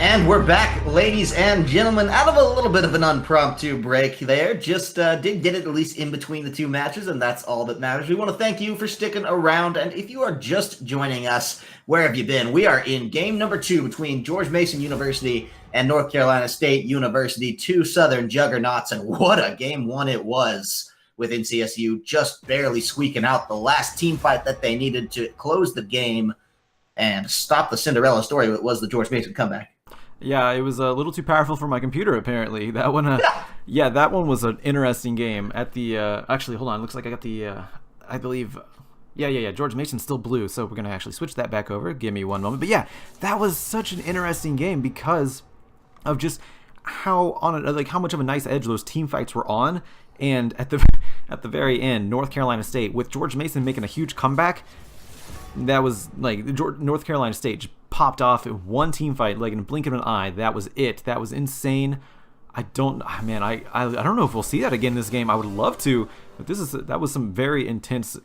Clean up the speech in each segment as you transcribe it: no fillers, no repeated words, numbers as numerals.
And we're back, ladies and gentlemen, out of a little bit of an impromptu break there. Just did get it at least in between the two matches, and that's all that matters. We want to thank you for sticking around, and if you are just joining us, where have you been? We are in game number 2 between George Mason University and North Carolina State University, two Southern juggernauts, and what a game one it was, with NCSU just barely squeaking out the last team fight that they needed to close the game and stop the Cinderella story. It was the George Mason comeback. Yeah, it was a little too powerful for my computer, apparently. That one, yeah, that one was an interesting game. At the, actually, hold on, looks like I got the, I believe, yeah, George Mason's still blue, so we're going to actually switch that back over. Give me one moment. But yeah, that was such an interesting game because of just how how much of a nice edge those team fights were on. And at the very end, North Carolina State, with George Mason making a huge comeback, that was like North Carolina State just popped off in one team fight, like in a blink of an eye. That was it. That was insane. I don't know if we'll see that again this game. I would love to, but that was some very intense,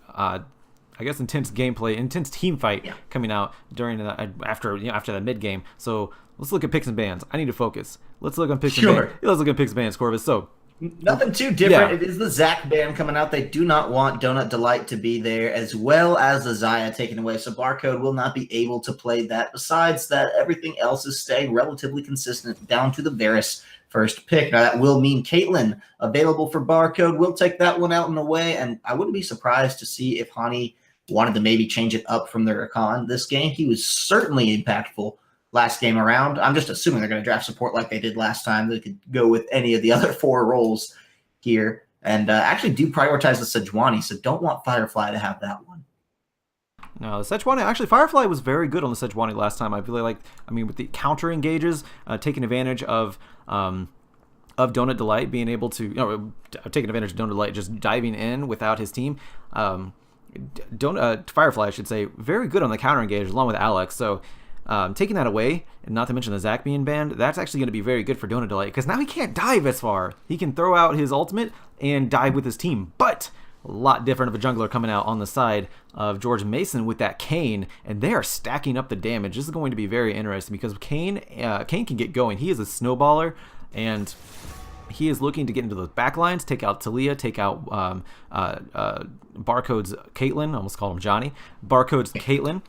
intense gameplay, intense team fight coming out during after the mid game. So let's look at picks and bans. I need to focus. Let's look on picks and bans. Let's look at picks and bans, Corvus. So. Nothing too different. Yeah. It is the Zach band coming out. They do not want Donut Delight to be there, as well as the Zaya taken away. So Barcode will not be able to play that. Besides that, everything else is staying relatively consistent down to the Varys first pick. Now, that will mean Caitlyn, available for Barcode, will take that one out and away. And I wouldn't be surprised to see if Hani wanted to maybe change it up from the Rakan this game. He was certainly impactful last game around. I'm just assuming they're going to draft support like they did last time. They could go with any of the other 4 roles here, and actually do prioritize the Sejuani, so don't want Firefly to have that one. No, the Sejuani, actually, Firefly was very good on the Sejuani last time. I really liked, with the counter engages, taking advantage of Donut Delight being able to, taking advantage of Donut Delight just diving in without his team. Firefly, I should say, very good on the counter engage along with Alex, so taking that away, and not to mention the Zac being banned, that's actually going to be very good for Donut Delight, because now he can't dive as far. He can throw out his ultimate and dive with his team, but a lot different of a jungler coming out on the side of George Mason with that Kayn, and they are stacking up the damage. This is going to be very interesting, because Kayn can get going. He is a snowballer, and he is looking to get into those backlines, take out Talia, take out Barcode's Caitlyn, I almost called him Johnny, Barcode's Caitlyn.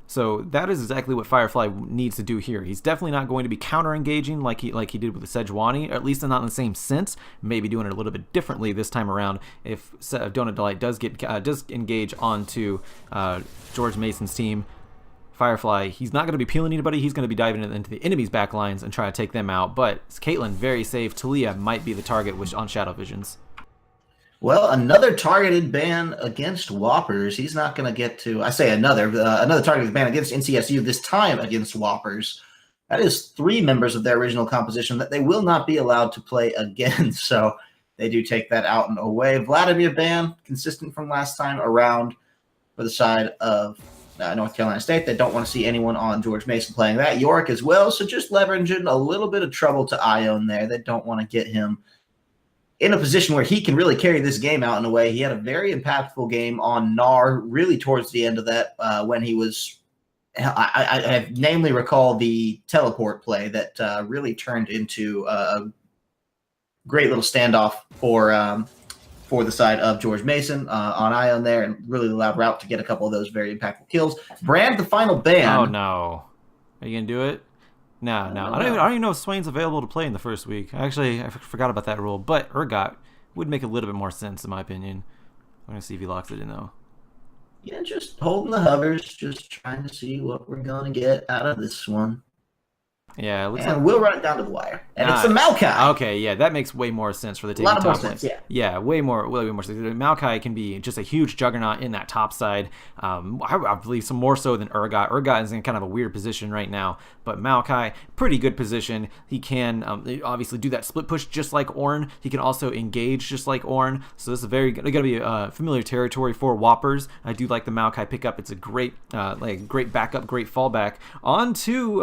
So that is exactly what Firefly needs to do here. He's definitely not going to be counter-engaging like he did with the Sejuani, or at least not in the same sense. Maybe doing it a little bit differently this time around if Donut Delight does engage onto George Mason's team. Firefly, he's not going to be peeling anybody. He's going to be diving into the enemy's backlines and try to take them out. But Caitlyn, very safe. Talia might be the target on Shadow Visions. Well, another targeted ban against Whoppers. He's not going to get to, I say another targeted ban against NCSU, this time against Whoppers. That is 3 members of their original composition that they will not be allowed to play again. So they do take that out and away. Vladimir ban, consistent from last time around for the side of North Carolina State. They don't want to see anyone on George Mason playing that. Yorick as well. So just leveraging a little bit of trouble to Ione there. They don't want to get him in a position where he can really carry this game out in a way. He had a very impactful game on Gnar, really towards the end of that, when he was I namely recall the teleport play that really turned into a great little standoff for the side of George Mason on Ione there, and really allowed Route to get a couple of those very impactful kills. Brand, the final ban. Oh, no. Are you going to do it? No. I don't even know if Swain's available to play in the first week. Actually, I forgot about that rule. But Urgot would make a little bit more sense, in my opinion. I'm going to see if he locks it in, though. Yeah, just holding the hovers, just trying to see what we're going to get out of this one. Yeah, it looks and we'll run it down to the wire. And it's a Maokai. Okay, yeah, that makes way more sense for the team. A lot more sense, yeah. Yeah, way more sense. Maokai can be just a huge juggernaut in that top side. I believe some more so than Urgot. Urgot is in kind of a weird position right now, but Maokai, pretty good position. He can obviously do that split push just like Ornn. He can also engage just like Ornn. So this is going to be familiar territory for Whoppers. I do like the Maokai pickup. It's a great great backup, great fallback onto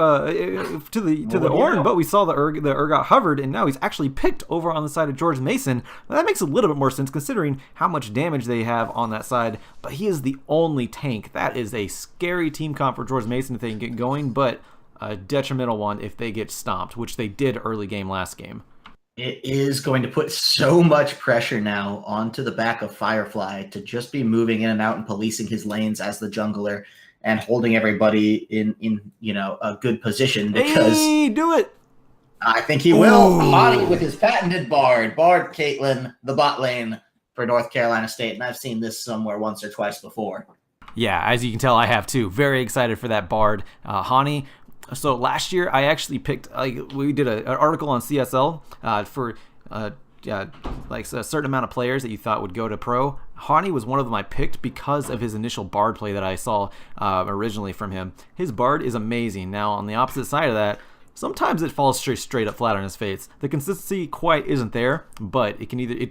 to the Ornn, but we saw the Urgot hovered, and now he's actually picked over on the side of George Mason. Well, that makes a little bit more sense considering how much damage they have on that side, but he is the only tank. That is a scary team comp for George Mason if they can get going, but a detrimental one if they get stomped, which they did early game last game. It is going to put so much pressure now onto the back of Firefly to just be moving in and out and policing his lanes as the jungler and holding everybody in a good position, because do it. I think he will. Hottie with his patented Bard Caitlyn, the bot lane for North Carolina State, and I've seen this somewhere once or twice before. Yeah, as you can tell, I have too. Very excited for that Bard. Hani. So last year, I actually picked, we did an article on CSL for like a certain amount of players that you thought would go to pro. Hani was one of them I picked because of his initial Bard play that I saw originally from him. His Bard is amazing. Now, on the opposite side of that, sometimes it falls straight up flat on his face. The consistency quite isn't there, but it can either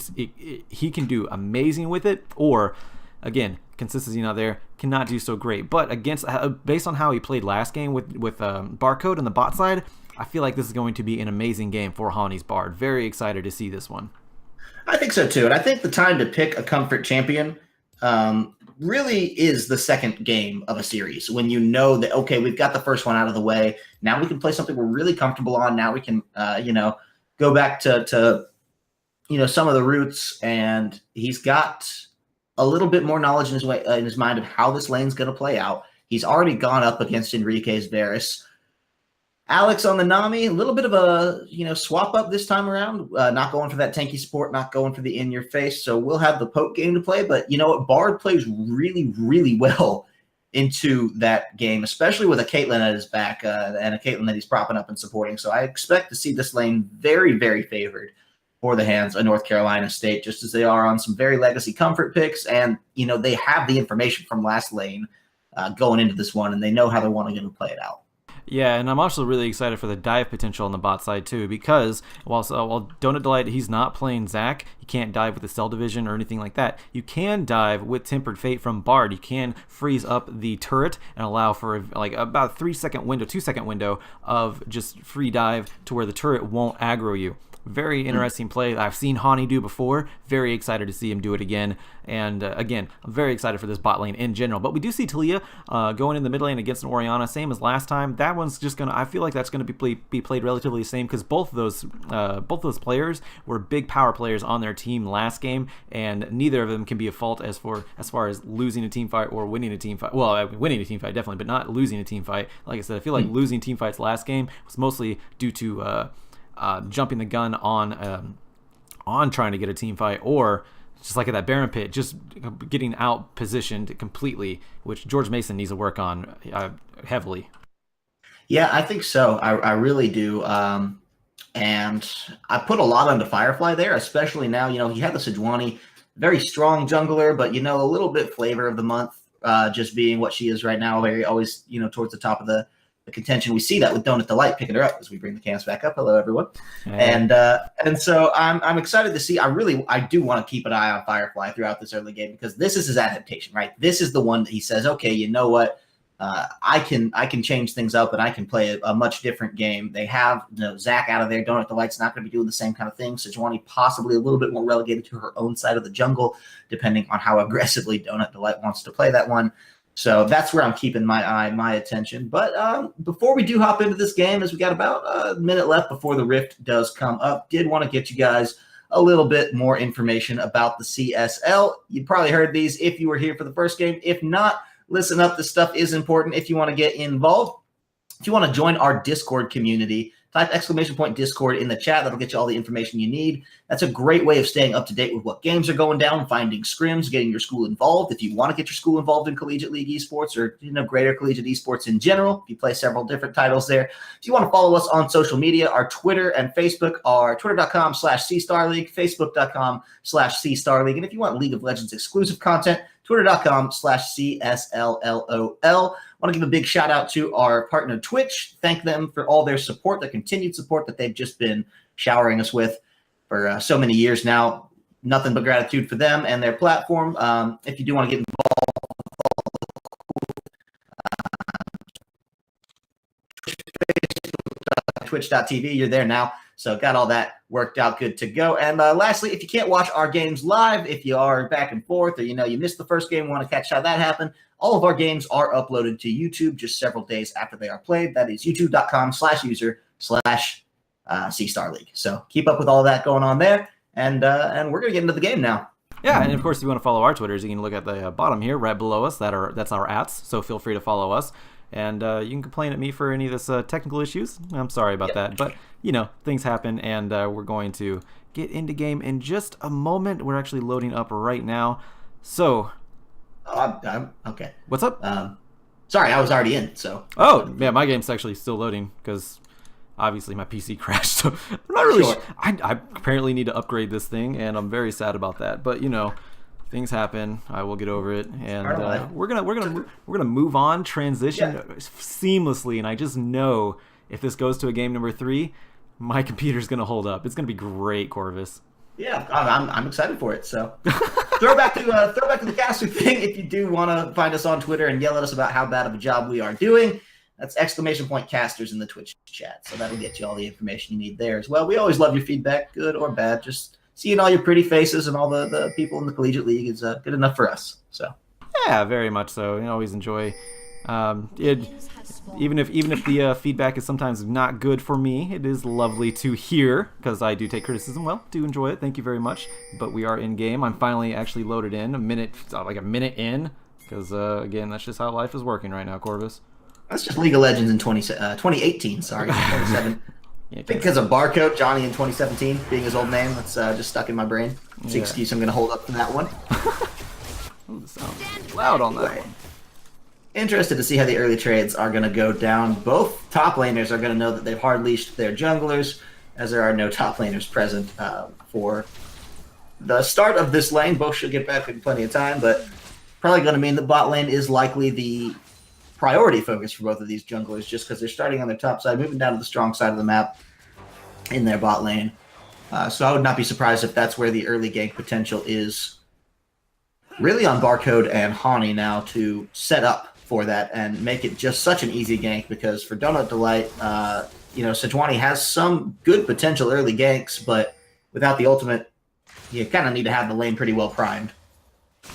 he can do amazing with it, or again, consistency not there, cannot do so great. But based on how he played last game with Barcode on the bot side, I feel like this is going to be an amazing game for Hani's Bard. Very excited to see this one. I think so too, and I think the time to pick a comfort champion really is the second game of a series, when you know that, okay, we've got the first one out of the way. Now we can play something we're really comfortable on. Now we can go back to some of the roots, and he's got a little bit more knowledge in his mind of how this lane's going to play out. He's already gone up against Enrique's Varus. Alex on the Nami, a little bit of a swap up this time around. Not going for that tanky support, not going for the in-your-face. So we'll have the poke game to play. But you know what? Bard plays really, really well into that game, especially with a Caitlyn at his back and a Caitlyn that he's propping up and supporting. So I expect to see this lane very, very favored for the hands of North Carolina State, just as they are on some very legacy comfort picks. And, they have the information from last lane going into this one, and they know how they want to play it out. Yeah, and I'm also really excited for the dive potential on the bot side too, because while Donut Delight, he's not playing Zac, you can't dive with the Cell Division or anything like that. You can dive with Tempered Fate from Bard. You can freeze up the turret and allow for like about a 2-second window of just free dive to where the turret won't aggro you. Very interesting play. I've seen Hani do before. Very excited to see him do it again. And again, I'm very excited for this bot lane in general. But we do see Talia going in the mid lane against an Orianna, same as last time. That one's just gonna. I feel like that's gonna be played relatively the same, because both of those players were big power players on their team last game, and neither of them can be a fault as far as losing a team fight or winning a team fight. Well, winning a team fight definitely, but not losing a team fight. Like I said, I feel like losing team fights last game was mostly due to jumping the gun on trying to get a team fight, or just like at that Baron pit, just getting out positioned completely, which George Mason needs to work on heavily. Yeah, I think so. I really do. And I put a lot onto Firefly there, especially now. He had the Sejuani, very strong jungler, but a little bit flavor of the month, just being what she is right now, very always towards the top of the contention. We see that with Donut Delight picking her up as we bring the cams back up. Hello, everyone. Yeah. And so I'm excited to see. I do want to keep an eye on Firefly throughout this early game, because this is his adaptation, right? This is the one that he says, okay, you know what? I can change things up, and I can play a much different game. They have Zac out of there. Donut Delight's not going to be doing the same kind of thing. Sejuani possibly a little bit more relegated to her own side of the jungle, depending on how aggressively Donut Delight wants to play that one. So that's where I'm keeping my attention. But before we do hop into this game, as we got about a minute left before the Rift does come up, did want to get you guys a little bit more information about the CSL. You probably heard these if you were here for the first game. If not, listen up. This stuff is important if you want to get involved. If you want to join our Discord community, type !Discord in the chat. That'll get you all the information you need. That's a great way of staying up to date with what games are going down, finding scrims, getting your school involved. If you want to get your school involved in Collegiate League esports, or greater collegiate esports in general, if you play several different titles there. If you want to follow us on social media, our Twitter and Facebook are twitter.com/CStarLeague, facebook.com/CStarLeague. And if you want League of Legends exclusive content, twitter.com/CSLLOL. I want to give a big shout out to our partner Twitch. Thank them for all their support, their continued support that they've just been showering us with for so many years now. Nothing but gratitude for them and their platform. If you do want to get involved, twitch.tv, you're there now. So got all that worked out good to go. And lastly, if you can't watch our games live, if you are back and forth or, you missed the first game, want to catch how that happened, all of our games are uploaded to YouTube just several days after they are played. That is youtube.com/user/C-Star League. So keep up with all that going on there. And we're going to get into the game now. Yeah, and of course, if you want to follow our Twitters, you can look at the bottom here, right below us. That's our @. So feel free to follow us. And you can complain at me for any of this technical issues. I'm sorry about that. But, things happen, and we're going to get into game in just a moment. We're actually loading up right now. So... I'm okay. What's up? Sorry, I was already in, so... Oh, yeah, my game's actually still loading, because obviously my PC crashed. So I'm not really sure. I apparently need to upgrade this thing, and I'm very sad about that. But, things happen. I will get over it, and we're gonna move on, transition seamlessly. And I just know if this goes to a game number 3, my computer's gonna hold up. It's gonna be great, Corvus. Yeah, I'm excited for it. So throw back to the caster thing. If you do want to find us on Twitter and yell at us about how bad of a job we are doing, that's !casters in the Twitch chat. So that'll get you all the information you need there as well. We always love your feedback, good or bad. Just seeing all your pretty faces and all the people in the Collegiate League is good enough for us. So yeah, very much so. I always enjoy it. Even if the feedback is sometimes not good for me, it is lovely to hear, because I do take criticism. Well, do enjoy it. Thank you very much. But we are in game. I'm finally actually loaded in a minute in, because again, that's just how life is working right now, Corvus. That's just League of Legends in 2018. Sorry, 27. Yeah, because of Barcode, Johnny in 2017 being his old name. That's just stuck in my brain. It's the excuse I'm going to hold up for that one. Ooh, sounds loud on that one. Interested to see how the early trades are going to go down. Both top laners are going to know that they've hard leashed their junglers, as there are no top laners present for the start of this lane. Both should get back in plenty of time, but probably going to mean that bot lane is likely the priority focus for both of these junglers, just because they're starting on their top side, moving down to the strong side of the map in their bot lane. So I would not be surprised if that's where the early gank potential is, really on Barcode and Hani now to set up for that and make it just such an easy gank, because for Donut Delight, Sejuani has some good potential early ganks, but without the ultimate, you kind of need to have the lane pretty well primed.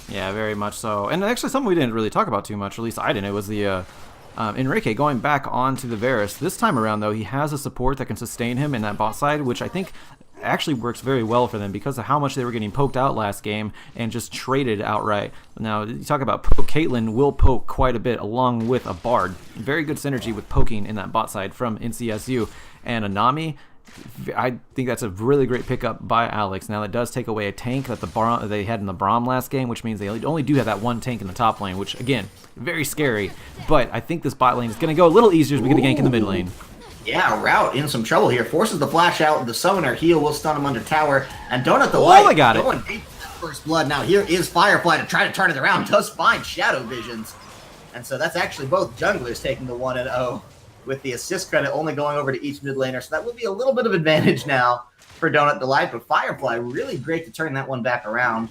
Yeah, very much so. And actually something we didn't really talk about too much, or at least I didn't, it was the Enrique going back onto the Varus. This time around, though, he has a support that can sustain him in that bot side, which I think actually works very well for them because of how much they were getting poked out last game and just traded outright. Now, you talk about poke. Caitlyn will poke quite a bit along with a Bard. Very good synergy with poking in that bot side from NCSU. And Anami, I think that's a really great pickup by Alex. Now, that does take away a tank that they had in the Braum last game, which means they only do have that one tank in the top lane, which, again, very scary. But I think this bot lane is going to go a little easier as we get a gank in the mid lane. Yeah, Route in some trouble here. Forces the flash out. The Summoner heal will stun him under tower. And Donut the Light. Oh, I got it. Going deep for that first blood. Now here is Firefly to try to turn it around. Does find Shadow Visions. And so that's actually both junglers taking the 1-0 with the assist credit only going over to each mid laner. So that will be a little bit of advantage now for Donut Delight. But Firefly, really great to turn that one back around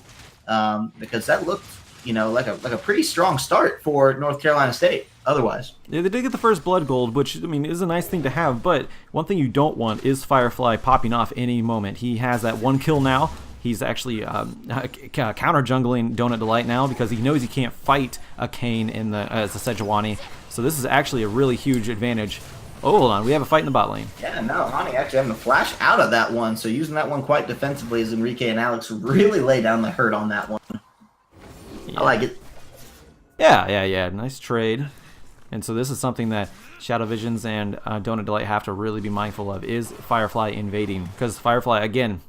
because that looked, like a pretty strong start for North Carolina State. Otherwise, yeah, they did get the first blood gold, which is a nice thing to have. But one thing you don't want is Firefly popping off any moment. He has that 1 kill now. He's actually counter jungling Donut Delight now because he knows he can't fight a Kayn as a Sejuani. So this is actually a really huge advantage. Oh, hold on, we have a fight in the bot lane. Yeah, no, Hani actually having to flash out of that one, so using that one quite defensively as Enrique and Alex really lay down the hurt on that one. Yeah. I like it. Yeah, nice trade. And so this is something that Shadow Visions and Donut Delight have to really be mindful of, is Firefly invading. Because Firefly, again,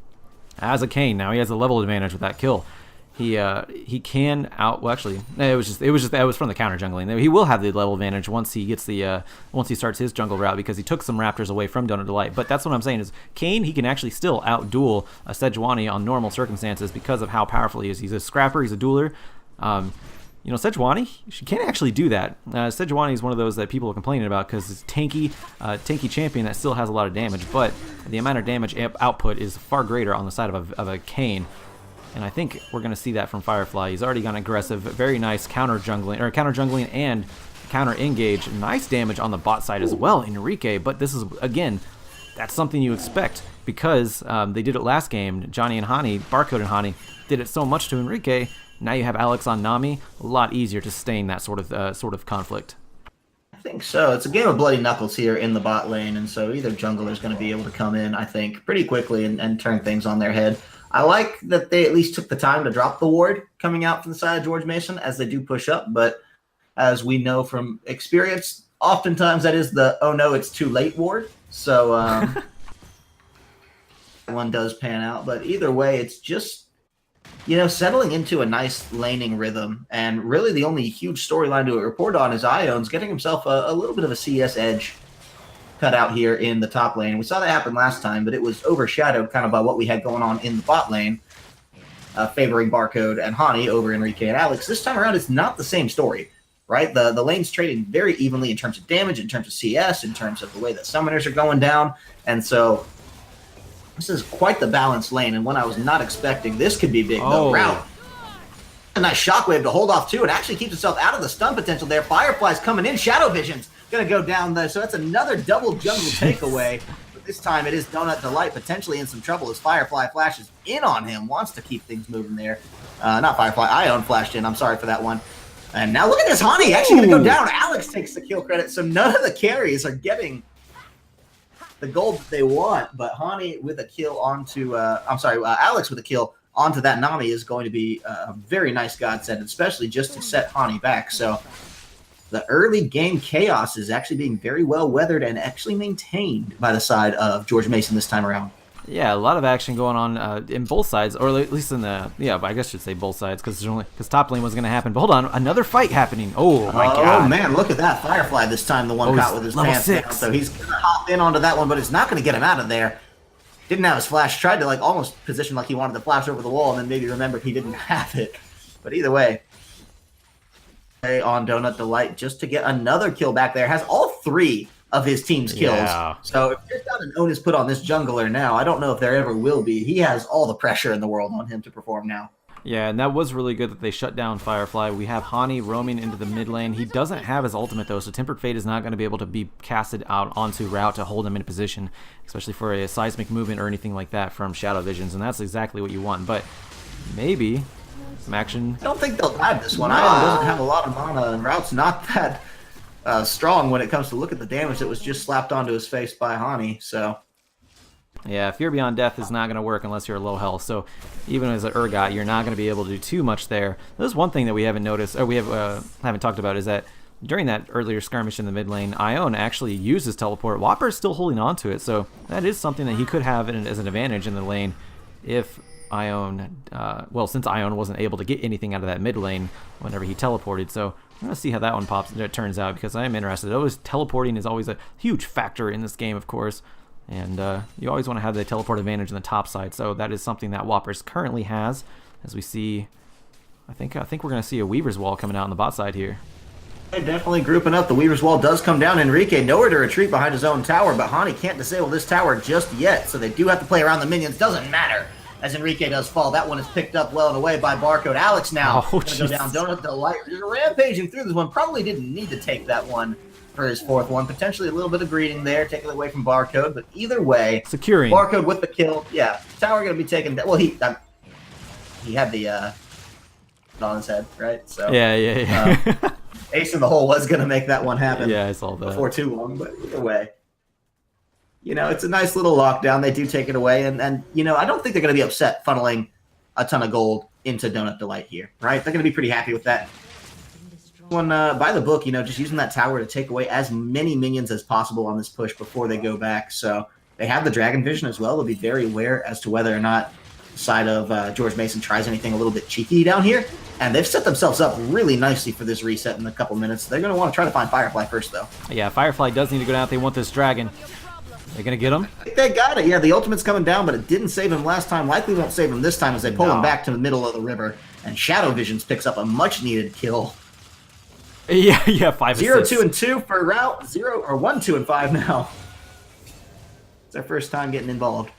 as a Kayn, now he has a level advantage with that kill. He can well, actually, it was from the counter jungling. He will have the level advantage once he gets once he starts his jungle route, because he took some Raptors away from Donut Delight. But that's what I'm saying is Kayn, he can actually still outduel a Sejuani on normal circumstances because of how powerful he is. He's a scrapper, he's a dueler. Sejuani, she can't actually do that. Sejuani is one of those that people are complaining about because it's tanky champion that still has a lot of damage, but the amount of damage output is far greater on the side of a Kayn. And I think we're going to see that from Firefly. He's already gone aggressive, very nice counter jungling and counter engage. Nice damage on the bot side as well, Enrique. But this is, again, that's something you expect because they did it last game. Johnny and Hani, Barcode and Hani, did it so much to Enrique. Now you have Alex on Nami. A lot easier to sustain that sort of conflict. I think so. It's a game of bloody knuckles here in the bot lane, and so either jungler is going to be able to come in, I think, pretty quickly and turn things on their head. I like that they at least took the time to drop the ward coming out from the side of George Mason as they do push up, but as we know from experience, oftentimes that is the, oh no, it's too late ward. So one does pan out, but either way, it's just, settling into a nice laning rhythm. And really the only huge storyline to report on is Ion's getting himself a little bit of a CS edge cut out here in the top lane. We saw that happen last time, but it was overshadowed kind of by what we had going on in the bot lane, favoring Barcode and Hani over Enrique and Alex. This time around, it's not the same story. Right, the lane's trading very evenly in terms of damage, in terms of CS, in terms of the way that summoners are going down, and so this is quite the balanced lane, and one I was not expecting. This could be big, though. Route. A nice shockwave to hold off, too, and actually keeps himself out of the stun potential there. Firefly's coming in. Shadow Vision's going to go down there, so that's another double jungle takeaway. But this time it is Donut Delight potentially in some trouble as Firefly flashes in on him, wants to keep things moving there. Not Firefly, Ion flashed in. I'm sorry for that one. And now look at this, Hani actually going to go down. Alex takes the kill credit, so none of the carries are getting the gold that they want. But Hani with a kill onto, Alex with a kill onto that Nami is going to be a very nice godsend, especially just to set Hani back. So the early game chaos is actually being very well weathered and actually maintained by the side of George Mason this time around. Yeah, a lot of action going on in both sides, or at least in the, I guess I should say both sides, because top lane wasn't going to happen. But hold on, another fight happening. Oh, my God. Oh, man, look at that. Firefly this time, the one caught with his pants down. So he's going to hop in onto that one, but it's not going to get him out of there. Didn't have his flash. Tried to almost position like he wanted to flash over the wall, and then maybe remembered he didn't have it. But either way, on Donut Delight just to get another kill back there. Has all three of his team's kills. Yeah. So if there's not an onus put on this jungler now, I don't know if there ever will be. He has all the pressure in the world on him to perform now. Yeah, and that was really good that they shut down Firefly. We have Hani roaming into the mid lane. He doesn't have his ultimate, though, so Tempered Fate is not going to be able to be casted out onto Route to hold him in position, especially for a seismic movement or anything like that from Shadow Visions, and that's exactly what you want. But maybe some action. I don't think they'll dive this one. Ion doesn't have a lot of mana, and Route's not that strong when it comes to look at the damage that was just slapped onto his face by Hani. So yeah, Fear Beyond Death is not going to work unless you're low health. So even as an Urgot, you're not going to be able to do too much there. There's one thing that we haven't noticed, or we haven't talked about, is that during that earlier skirmish in the mid lane, Ion actually used his teleport. Whopper is still holding on to it, so that is something that he could have as an advantage in the lane if Ion, since Ion wasn't able to get anything out of that mid lane whenever he teleported. So I'm going to see how that one turns out, because I am interested. Always teleporting is always a huge factor in this game, of course, and you always want to have the teleport advantage in the top side. So that is something that Whoppers currently has, as we see. I think we're going to see a Weaver's Wall coming out on the bot side here. They're definitely grouping up. The Weaver's Wall does come down. Enrique nowhere to retreat behind his own tower, but Hani can't disable this tower just yet, so they do have to play around the minions. Doesn't matter, as Enrique does fall. That one is picked up well and away by Barcode. Alex now going to go down. Donut Delight just rampaging through this one. Probably didn't need to take that one for his fourth one. Potentially a little bit of greeting there, taking it away from Barcode, but either way, securing. Barcode with the kill. Yeah, tower going to be taken down. Well, he had the on his head, right? So yeah. Ace in the hole was going to make that one happen. Yeah, I saw that before too long, but either way, it's a nice little lockdown. They do take it away, and I don't think they're going to be upset funneling a ton of gold into Donut Delight here, right? They're going to be pretty happy with that. One by the book, just using that tower to take away as many minions as possible on this push before they go back. So they have the Dragon Vision as well. They'll be very aware as to whether or not the side of George Mason tries anything a little bit cheeky down here. And they've set themselves up really nicely for this reset in a couple minutes. They're going to want to try to find Firefly first, though. Yeah, Firefly does need to go down if they want this dragon. They're going to get him? I think they got it. Yeah, the ultimate's coming down, but it didn't save him last time. Likely won't save him this time as they pull him back to the middle of the river. And Shadow Visions picks up a much-needed kill. Yeah, 5 0, 2, and 2 for Route. 1, 2, and 5 now. It's our first time getting involved.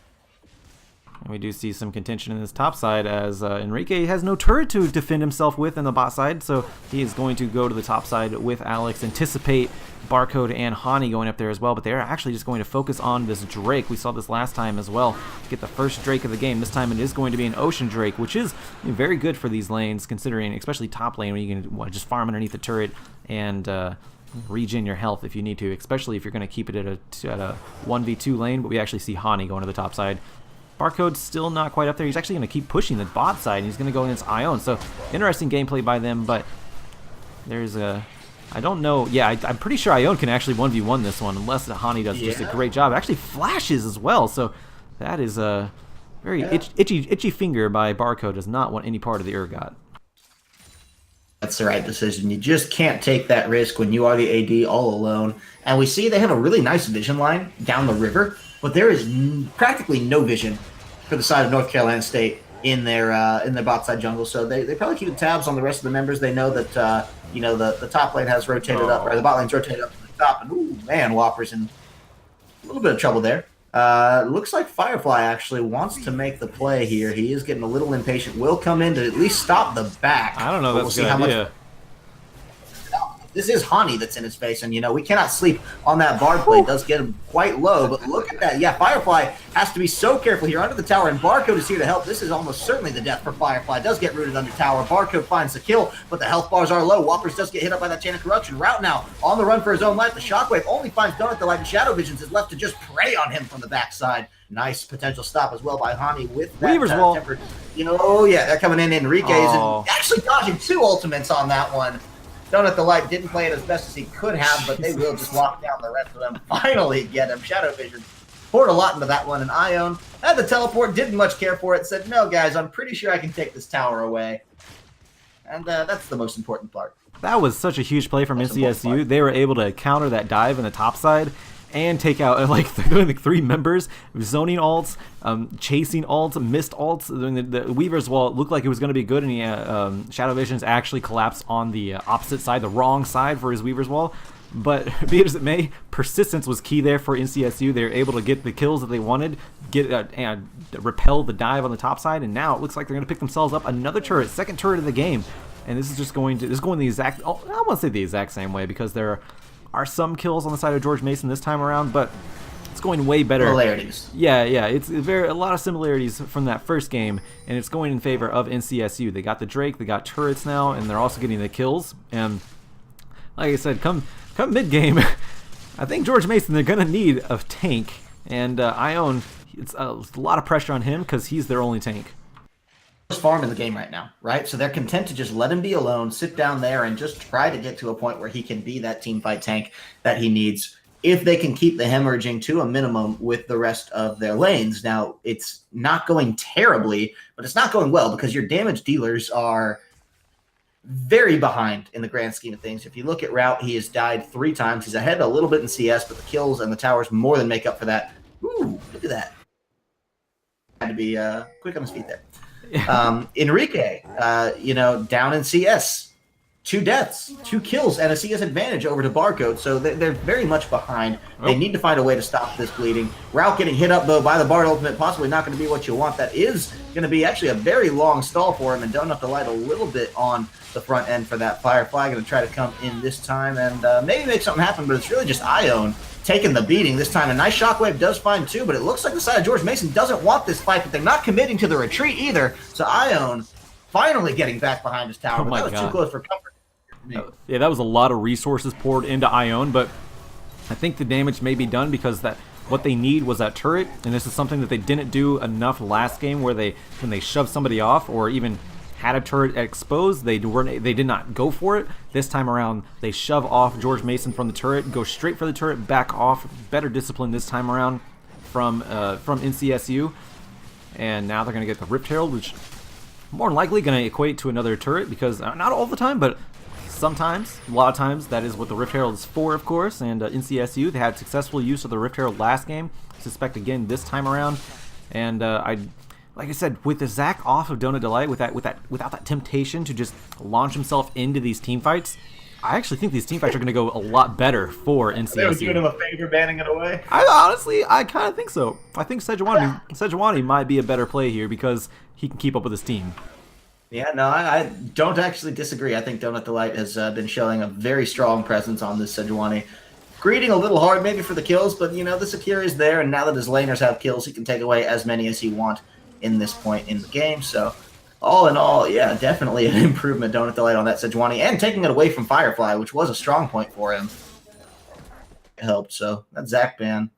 And we do see some contention in this top side as Enrique has no turret to defend himself with in the bot side, so he is going to go to the top side with Alex, anticipate Barcode and Hani going up there as well, but they're actually just going to focus on this Drake. We saw this last time as well. Get the first Drake of the game. This time it is going to be an Ocean Drake, which is very good for these lanes, considering, especially top lane, where you can just farm underneath the turret and regen your health if you need to, especially if you're going to keep it at a 1v2 lane. But we actually see Hani going to the top side. Barcode's still not quite up there. He's actually going to keep pushing the bot side, and he's going to go against Ione. So interesting gameplay by them, but there's a... I don't know. Yeah, I'm pretty sure Ione can actually 1v1 this one, unless Hani does just a great job. It actually flashes as well, so that is a very itchy finger by Barcode. Does not want any part of the Urgot. That's the right decision. You just can't take that risk when you are the AD all alone. And we see they have a really nice vision line down the river, but there is practically no vision for the side of North Carolina State in their bot side jungle. So they probably keep tabs on the rest of the members. They know that the top lane has rotated up, or the bot lane's rotated up to the top. And ooh, man, Whopper's in a little bit of trouble there. Looks like Firefly actually wants to make the play here. He is getting a little impatient. Will come in to at least stop the back. I don't know. That's a good idea. This is Hani that's in his face, and we cannot sleep on that Bard play. It does get him quite low, but look at that. Yeah, Firefly has to be so careful here under the tower, and Barcode is here to help. This is almost certainly the death for Firefly. Does get rooted under tower. Barcode finds the kill, but the health bars are low. Whoppers does get hit up by that Chain of Corruption. Route now on the run for his own life. The Shockwave only finds Donut the Light, and Shadow Visions is left to just prey on him from the backside. Nice potential stop as well by Hani with that Weaver's Wall. tempered. Oh yeah, they're coming in. Enrique's and actually dodging 2 ultimates on that one. Donut the Light didn't play it as best as he could have, but they will just lock down the rest of them. Finally get him. Shadow Vision poured a lot into that one, and Ione had the teleport, didn't much care for it, said, no, guys, I'm pretty sure I can take this tower away. And that's the most important part. That was such a huge play from NCSU. They were able to counter that dive in the top side and take out like 3 members, zoning alts, chasing alts, missed alts. The Weaver's Wall looked like it was going to be good, and Shadow Visions actually collapsed on the opposite side, the wrong side for his Weaver's Wall. But be it as it may, persistence was key there for NCSU. They were able to get the kills that they wanted, and repel the dive on the top side, and now it looks like they're going to pick themselves up another turret, second turret of the game. And this is just going the exact, I won't say the exact same way, because there are some kills on the side of George Mason this time around, but it's going way better. Similarities. Yeah, it's a lot of similarities from that first game, and it's going in favor of NCSU. They got the Drake, they got turrets now, and they're also getting the kills. And like I said, come mid game, I think George Mason, they're gonna need a tank, and Ione, it's a lot of pressure on him because he's their only tank. Farm in the game right now, right? So they're content to just let him be alone, sit down there, and just try to get to a point where he can be that team fight tank that he needs if they can keep the hemorrhaging to a minimum with the rest of their lanes. Now, it's not going terribly, but it's not going well because your damage dealers are very behind in the grand scheme of things. If you look at Route, he has died 3 times. He's ahead a little bit in CS, but the kills and the towers more than make up for that. Ooh, look at that. Had to be quick on his feet there. Enrique, down in CS, 2 deaths, 2 kills, and a CS advantage over to Barcode, so they're very much behind. They need to find a way to stop this bleeding. Route getting hit up, though, by the Bard ultimate, possibly not going to be what you want. That is going to be actually a very long stall for him, and don't have to light a little bit on the front end for that. Firefly going to try to come in this time and maybe make something happen, but it's really just Ione taking the beating this time. A nice Shockwave does find 2, but it looks like the side of George Mason doesn't want this fight, but they're not committing to the retreat either. So Ione finally getting back behind his tower, but that was too close for comfort. Yeah, that was a lot of resources poured into Ione, but I think the damage may be done because what they need was that turret, and this is something that they didn't do enough last game, where when they shoved somebody off or even had a turret exposed, they did not go for it. This time around, they shove off George Mason from the turret, go straight for the turret, back off. Better discipline this time around from NCSU, and now they're going to get the Rift Herald, which more than likely going to equate to another turret, because not all the time, but sometimes, a lot of times, that is what the Rift Herald is for, of course. And NCSU, they had successful use of the Rift Herald last game. Suspect again this time around, and like I said, with the Zac off of Donut Delight, without that temptation to just launch himself into these team fights, I actually think these team fights are going to go a lot better for They were doing him NCSU. a favor banning it away. I kind of think so. I think Sejuani might be a better play here because he can keep up with his team. Yeah, no, I don't actually disagree. I think Donut Delight has been showing a very strong presence on this Sejuani. Greeting a little hard maybe for the kills, but, the Sakura is there, and now that his laners have kills, he can take away as many as he wants in this point in the game. So, all in all, yeah, definitely an improvement, Donut Delight, on that Sejuani, and taking it away from Firefly, which was a strong point for him. It helped, so that Zac ban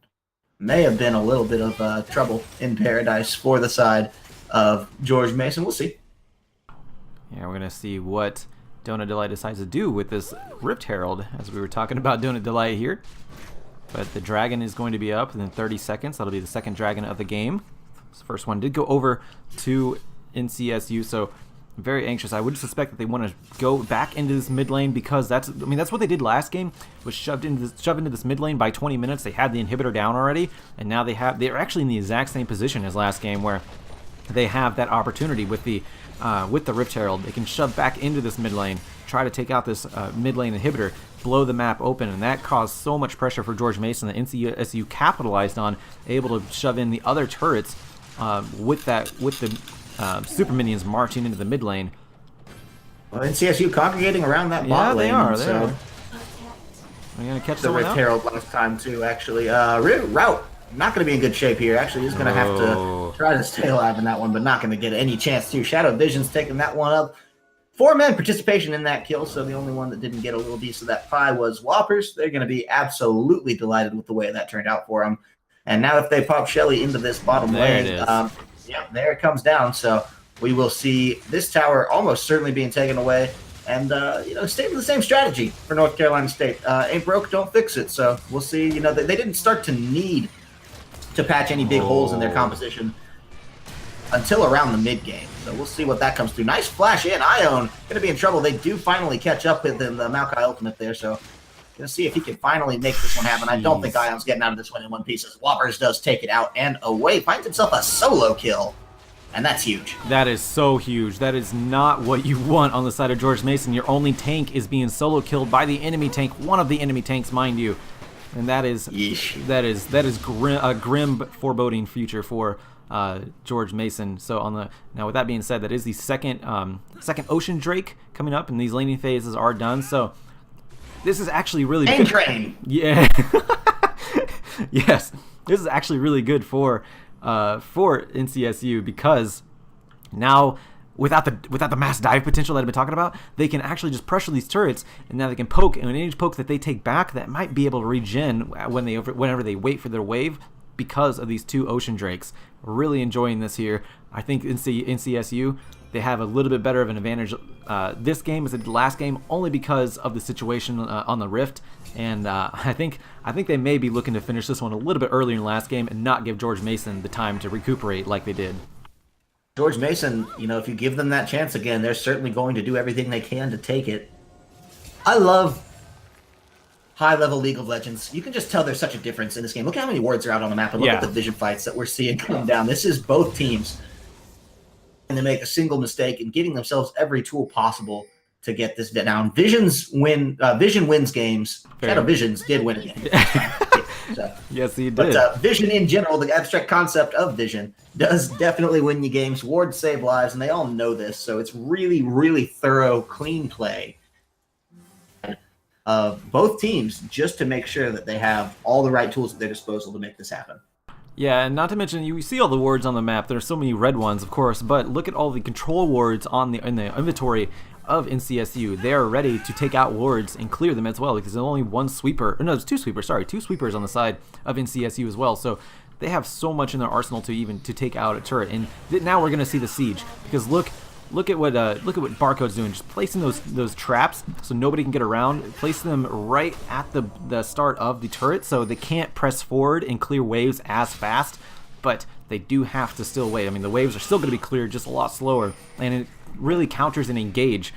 may have been a little bit of trouble in paradise for the side of George Mason. We'll see. Yeah, we're going to see what Donut Delight decides to do with this Rift Herald, as we were talking about Donut Delight here. But the dragon is going to be up in 30 seconds. That'll be the second dragon of the game. This first one did go over to NCSU, so I'm very anxious. I would suspect that they want to go back into this mid lane because that's what they did last game, was shoved into this mid lane by 20 minutes. They had the inhibitor down already, and now they're actually in the exact same position as last game, where they have that opportunity with the Rift Herald. They can shove back into this mid lane, try to take out this mid lane inhibitor, blow the map open, and that caused so much pressure for George Mason that NCSU capitalized on, able to shove in the other turrets with the super minions marching into the mid lane. Well, NCSU congregating around that bot lane. Yeah, they are. We're going to catch the Rift Herald last time, too, actually. Route, not going to be in good shape here. Actually, he's going to have to try to stay alive in that one, but not going to get any chance to. Shadow Vision's taking that one up. 4-man participation in that kill, so the only one that didn't get a little piece of that pie was Whoppers. They're going to be absolutely delighted with the way that turned out for them. And now if they pop Shelly into this bottom lane, yeah, there it comes down. So we will see this tower almost certainly being taken away. And, stay with the same strategy for North Carolina State. Ain't broke, don't fix it. So we'll see. They didn't start to need to patch any big holes in their composition until around the mid game. So we'll see what that comes through. Nice flash in. Ion going to be in trouble. They do finally catch up with the Maokai ultimate there. So going to see if he can finally make this one happen. I don't think Ion's getting out of this one in one piece, as Whoppers does take it out and away. Finds himself a solo kill. And that's huge. That is so huge. That is not what you want on the side of George Mason. Your only tank is being solo killed by the enemy tank, one of the enemy tanks, mind you. And that is a grim foreboding future for George Mason. So now with that being said, that is the second Ocean Drake coming up, and these laning phases are done. So this is actually really good. Train. Yeah. Yes, this is actually really good for NCSU, because now without the mass dive potential that I've been talking about, they can actually just pressure these turrets, and now they can poke, and any poke that they take back, that might be able to regen whenever they wait for their wave, because of these two Ocean Drakes. Really enjoying this here. I think NCSU, they have a little bit better of an advantage this game as the last game, only because of the situation on the Rift. And I think they may be looking to finish this one a little bit earlier in the last game and not give George Mason the time to recuperate like they did. George Mason, if you give them that chance again, they're certainly going to do everything they can to take it. I love high-level League of Legends. You can just tell there's such a difference in this game. Look at how many wards are out on the map, and look at the Vision fights that we're seeing come down. This is both teams, and they make a single mistake in giving themselves every tool possible to get this down. Vision wins games. Fair. Shadow Visions did win a game. So, yes, he did. But Vision in general, the abstract concept of Vision, does definitely win you games. Wards save lives, and they all know this. So it's really, really thorough, clean play of both teams, just to make sure that they have all the right tools at their disposal to make this happen. Yeah, and not to mention, you see all the wards on the map. There are so many red ones, of course, but look at all the control wards in the inventory of NCSU. They are ready to take out wards and clear them as well, because there's only one sweeper. No, there's two sweepers. Sorry, two sweepers on the side of NCSU as well. So they have so much in their arsenal to take out a turret. And now we're going to see the siege, because look at what Barcode's doing. Just placing those traps so nobody can get around. Placing them right at the start of the turret, so they can't press forward and clear waves as fast. but they do have to still wait. I mean, the waves are still going to be cleared, just a lot slower, and it really counters an engage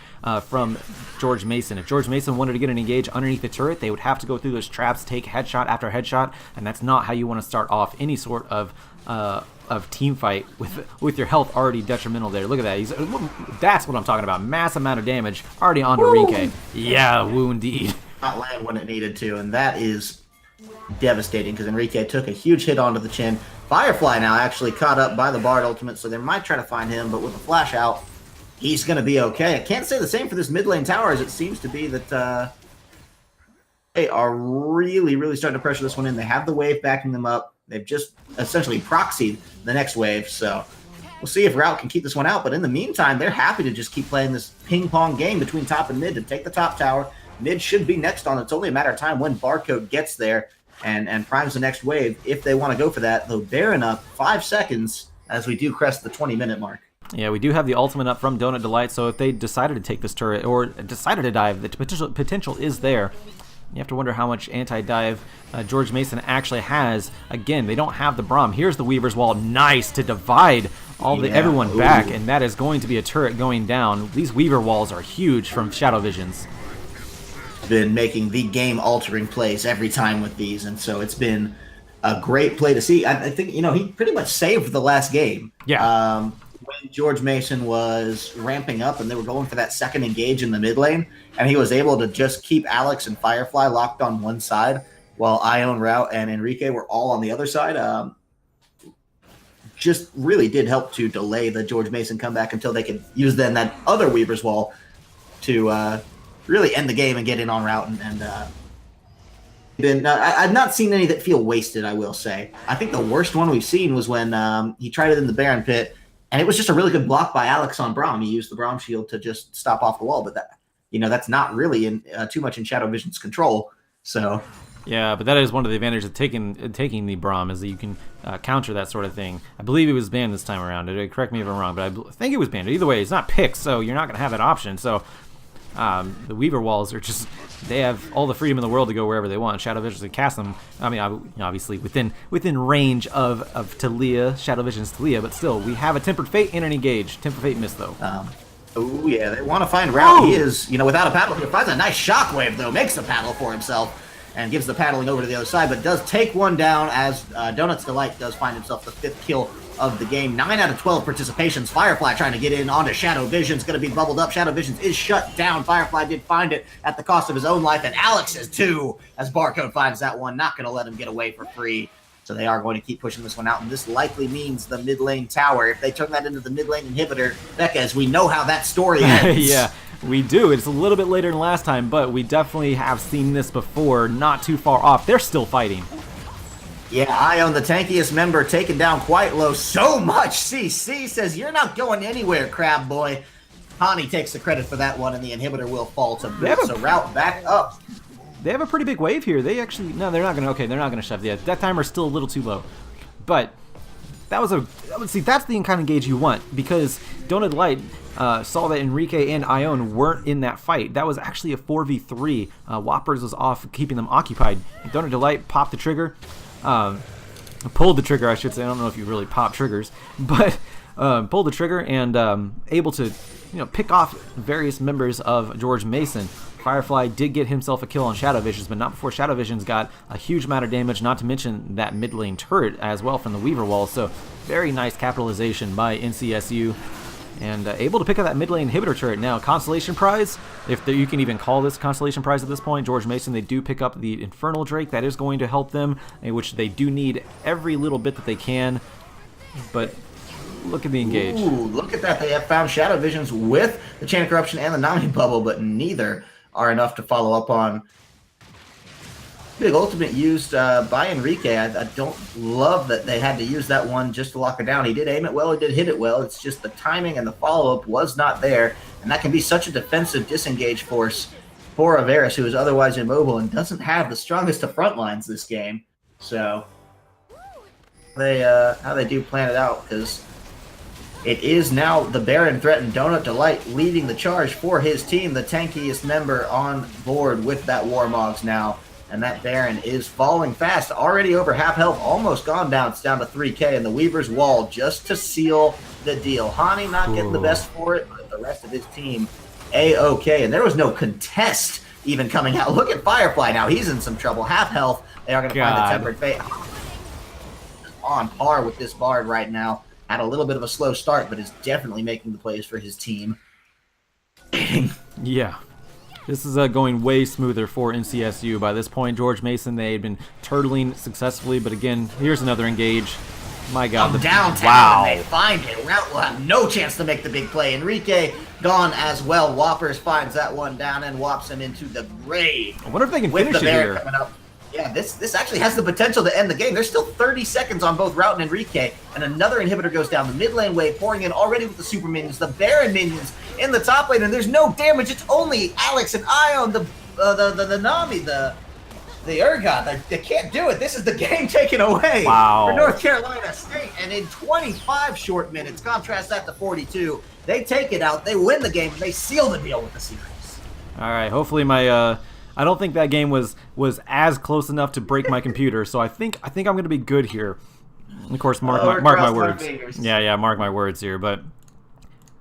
from George Mason. If George Mason wanted to get an engage underneath the turret, they would have to go through those traps, take headshot after headshot, and that's not how you want to start off any sort of team fight with your health already detrimental there. Look at that. That's what I'm talking about. Mass amount of damage already on Enrique. Yeah, woo indeed. Not land when it needed to, and that is devastating because Enrique took a huge hit onto the chin. Firefly now actually caught up by the Bard ultimate, so they might try to find him, but with the flash out, he's going to be okay. I can't say the same for this mid lane tower, as it seems to be that they are really, really starting to pressure this one in. They have the wave backing them up. They've just essentially proxied the next wave, so we'll see if Route can keep this one out. But in the meantime, they're happy to just keep playing this ping-pong game between top and mid to take the top tower. Mid should be next on. It's only a matter of time when Barcode gets there and primes the next wave if they want to go for that. Though Baron up 5 seconds as we do crest the 20-minute mark. Yeah, we do have the ultimate up from Donut Delight, so if they decided to take this turret or decided to dive, the potential is there. You have to wonder how much anti-dive George Mason actually has. Again, they don't have the Braum. Here's the Weaver's Wall. Nice to divide everyone back, and that is going to be a turret going down. These Weaver Walls are huge from Shadow Visions. Been making the game-altering plays every time with these, and so it's been a great play to see. I think, he pretty much saved the last game. Yeah. When George Mason was ramping up and they were going for that second engage in the mid lane, and he was able to just keep Alex and Firefly locked on one side while Ion, Route, and Enrique were all on the other side. Just really did help to delay the George Mason comeback until they could use then that other Weaver's Wall to really end the game and get in on Route. I've not seen any that feel wasted, I will say. I think the worst one we've seen was when he tried it in the Baron pit, and it was just a really good block by Alex on Braum. He used the Braum shield to just stop off the wall, but that's not really in too much in Shadow Vision's control. So yeah, but that is one of the advantages of taking the Braum, is that you can counter that sort of thing. I believe it was banned this time around. Correct me if I'm wrong, but I think it was banned. Either way, it's not picked, so you're not going to have that option. So the Weaver Walls are just, they have all the freedom in the world to go wherever they want. Shadow Visions can cast them. I mean, obviously within range of Talia, Shadow Visions Talia, but still, we have a Tempered Fate and an Engage. Tempered Fate missed, though. Oh, yeah, they want to find Route. He is, without a paddle. He finds a nice shockwave, though, makes a paddle for himself, and gives the paddling over to the other side, but does take one down as Donut's Delight does find himself the 5th kill of the game. 9 out of 12 participations. Firefly trying to get in onto Shadow Vision's going to be bubbled up. Shadow Visions is shut down. Firefly did find it at the cost of his own life, and Alex is too, as Barcode finds that one. Not going to let him get away for free. So they are going to keep pushing this one out, and this likely means the mid lane tower. If they turn that into the mid lane inhibitor, Becca, as we know how that story ends. Yeah, we do. It's a little bit later than last time, but we definitely have seen this before, not too far off. They're still fighting. Yeah, Ion, the tankiest member, taken down quite low. So much CC says, you're not going anywhere, Crab Boy. Hani takes the credit for that one, and the inhibitor will fall to boot. So Route back up. They have a pretty big wave here. They actually, no, they're not going to, okay, they're not going to shove. Yeah, that timer's still a little too low. But that was see, that's the kind of engage you want, because Donut Light saw that Enrique and Ion weren't in that fight. That was actually a 4v3. Whoppers was off keeping them occupied. Donut Delight popped the trigger. Pulled the trigger, I should say. I don't know if you really pop triggers, but pulled the trigger and able to pick off various members of George Mason. Firefly did get himself a kill on Shadow Visions, but not before Shadow Visions got a huge amount of damage, not to mention that mid lane turret as well from the Weaver Wall. So very nice capitalization by NCSU, and able to pick up that mid lane inhibitor turret. Now, Constellation Prize, if you can even call this Constellation Prize at this point, George Mason, they do pick up the Infernal Drake. That is going to help them, which they do need every little bit that they can. But look at the engage. Ooh, look at that. They have found Shadow Visions with the Chain of Corruption and the Nami Bubble, but neither are enough to follow up on. Big ultimate used by Enrique. I don't love that they had to use that one just to lock it down. He did aim it well, he did hit it well. It's just the timing and the follow-up was not there, and that can be such a defensive disengage force for Avaris, who is otherwise immobile and doesn't have the strongest of front lines this game. So how they do plan it out, because it is now the Baron threatened Donut Delight leading the charge for his team, the tankiest member on board with that Warmogs now. And that Baron is falling fast, already over half health, almost gone down. It's down to 3K, and the Weaver's wall just to seal the deal. Hani not getting the best for it, but the rest of his team A-OK. And there was no contest even coming out. Look at Firefly now. He's in some trouble. Half health. They are going to find the Tempered Fate. On par with this Bard right now. Had a little bit of a slow start, but is definitely making the plays for his team. Yeah. This is going way smoother for NCSU. By this point, George Mason, they had been turtling successfully, but again, here's another engage. My God. Downtown, wow. And they find it. Route will have no chance to make the big play. Enrique gone as well. Whoppers finds that one down and whops him into the grave. I wonder if they can finish it here. Coming up. Yeah, this actually has the potential to end the game. There's still 30 seconds on both Route and Enrique, and another inhibitor goes down the mid lane wave, pouring in already with the super minions, the Baron minions in the top lane, and there's no damage. It's only Alex and Ion, the Nami, the Urgot. They can't do it. This is the game taken away for North Carolina State, and in 25 short minutes, contrast that to 42, they take it out, they win the game, and they seal the deal with the series. All right, hopefully my I don't think that game was as close enough to break my computer, so I think I'm going to be good here. Of course, mark my words. Yeah, mark my words here. But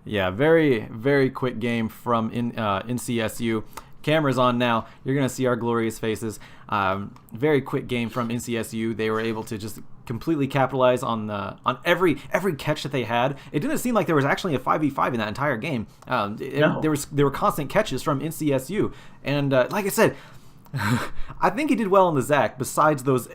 yeah, very, very quick game from NCSU. Camera's on now. You're going to see our glorious faces. Very quick game from NCSU. They were able to just completely capitalize on every catch that they had. It didn't seem like there was actually a 5v5 in that entire game. No. There were constant catches from NCSU, and like I said, I think he did well on the Zac. Besides those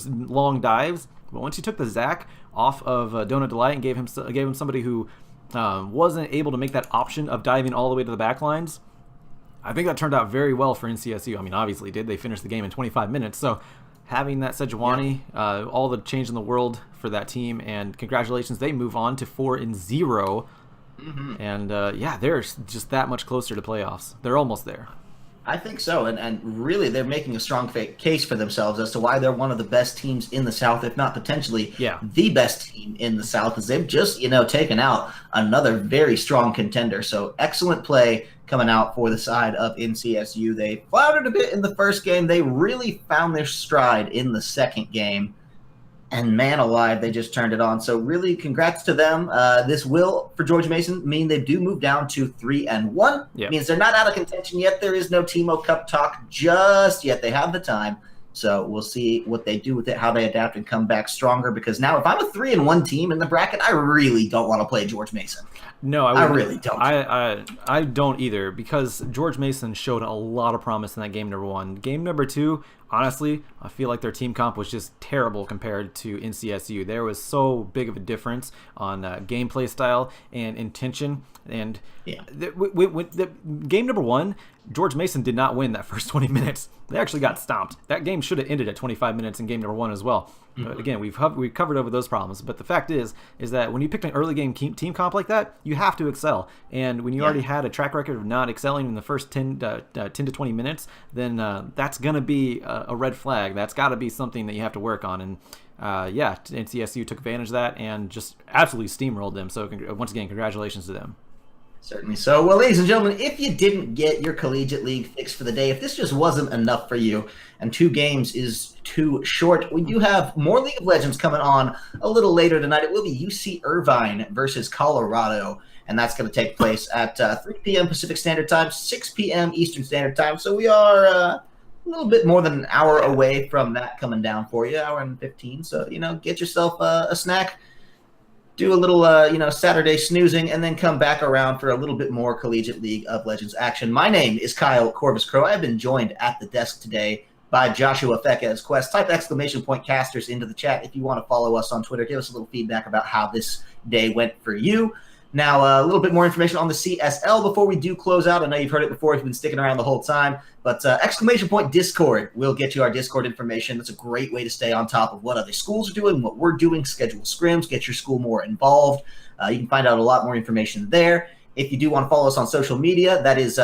long dives, but once he took the Zac off of Donut Delight and gave him somebody who wasn't able to make that option of diving all the way to the back lines, I think that turned out very well for NCSU. I mean, obviously it did. They finished the game in 25 minutes, so having that Sejuani, all the change in the world for that team, and congratulations, they move on to 4-0, and they're just that much closer to playoffs. They're almost there. I think so, and really they're making a strong case for themselves as to why they're one of the best teams in the South, if not potentially the best team in the South, because they've just taken out another very strong contender. So excellent play coming out for the side of NCSU. They floundered a bit in the first game. They really found their stride in the second game. And man alive, they just turned it on. So really, congrats to them. This will, for George Mason, mean they do move down to 3-1. Yep. Means they're not out of contention yet. There is no Timo Cup talk just yet. They have the time. So we'll see what they do with it, how they adapt and come back stronger. Because now, if I'm a 3-1 team in the bracket, I really don't want to play George Mason. No, I really don't. I don't either, because George Mason showed a lot of promise in that game number 1. Game number 2, honestly, I feel like their team comp was just terrible compared to NCSU. There was so big of a difference on gameplay style and intention. And the game number 1, George Mason did not win that first 20 minutes. They actually got stomped. That game should have ended at 25 minutes in game number 1 as well. But again, we've covered over those problems. But the fact is that when you pick an early game team comp like that, you have to excel. And when you already had a track record of not excelling in the first 10 to 20 minutes, then that's going to be a red flag. That's got to be something that you have to work on. And NCSU took advantage of that and just absolutely steamrolled them. So once again, congratulations to them. Certainly so. Well, ladies and gentlemen, if you didn't get your collegiate league fix for the day, if this just wasn't enough for you and 2 games is too short, we do have more League of Legends coming on a little later tonight. It will be UC Irvine versus Colorado, and that's going to take place at 3 p.m. Pacific Standard Time, 6 p.m. Eastern Standard Time. So we are a little bit more than an hour away from that coming down for you, hour and 15. So, get yourself a snack. Do a little, Saturday snoozing, and then come back around for a little bit more Collegiate League of Legends action. My name is Kyle Corvus Crow. I've been joined at the desk today by Joshua Fekes Quest. Type !casters into the chat if you want to follow us on Twitter. Give us a little feedback about how this day went for you. Now, a little bit more information on the CSL before we do close out. I know you've heard it before if you've been sticking around the whole time, but !Discord will get you our Discord information. That's a great way to stay on top of what other schools are doing, what we're doing, schedule scrims, get your school more involved. You can find out a lot more information there. If you do want to follow us on social media, that is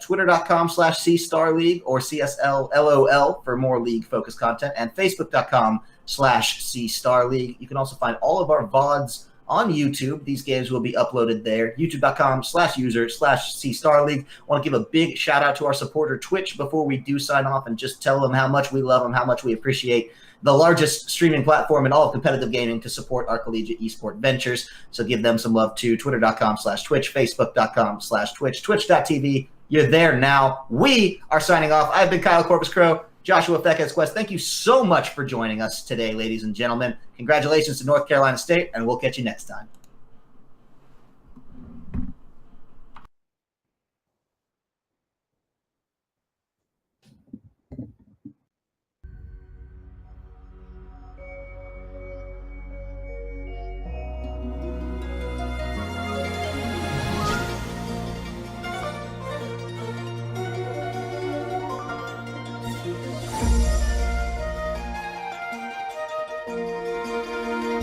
twitter.com/CStarLeague or CSLLOL for more league-focused content, and Facebook.com/CStarLeague. You can also find all of our VODs on YouTube. These games will be uploaded there, youtube.com/user/C-Star League. I want to give a big shout out to our supporter Twitch before we do sign off and just tell them how much we love them, how much we appreciate the largest streaming platform in all of competitive gaming to support our collegiate esport ventures. So give them some love too. Twitter.com/Twitch, Facebook.com/Twitch, Twitch.tv. You're there now. We are signing off. I've been Kyle Corpus Crow, Joshua Fekes Quest. Thank you so much for joining us today, ladies and gentlemen. Congratulations to North Carolina State, and we'll catch you next time.